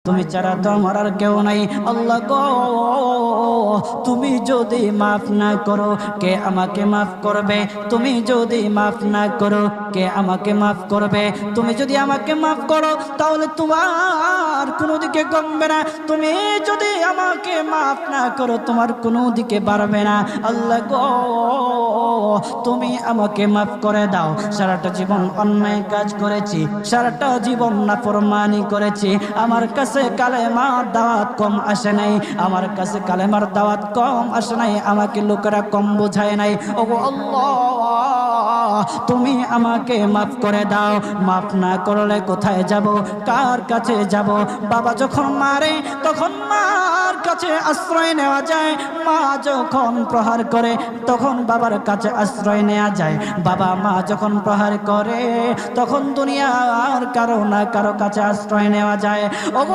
তুমি ছাড়া তো আমার আর কেউ নাই। আল্লাহ গো, তুমি যদি মাফ না করো কে আমাকে মাফ করবে? তুমি যদি মাফ না করো কে আমাকে মাফ করবে? তুমি যদি আমাকে মাফ করো তাহলে তোমার কোনো দিকে কমবে না, তুমি যদি আমাকে মাফ না করো তোমার কোনো দিকে বাড়বে না। আল্লাহ গো, তুমি আমাকে মাফ করে দাও। সারাটা জীবন অন্যায় কাজ করেছি, সারাটা জীবন নাফরমানি করেছি, আমার কাছে কালেমার দাওয়াত কম আসে নাই, আমার কাছে কালেমার দাওয়াত কম আসে নাই, আমাকে লোকেরা কম বোঝায় নাই। ওগো আল্লাহ, তুমি আমাকে মাফ করে দাও। মাফ না করলে কোথায় যাব, কার কাছে যাব? বাবা যখন মারে তখন মার কাছে আশ্রয় নেওয়া যায়, মা যখন প্রহার করে তখন বাবার কাছে আশ্রয় নেওয়া যায়, বাবা মা যখন প্রহার করে তখন দুনিয়ার কারো না কারো কাছে আশ্রয় নেওয়া যায়। ওগো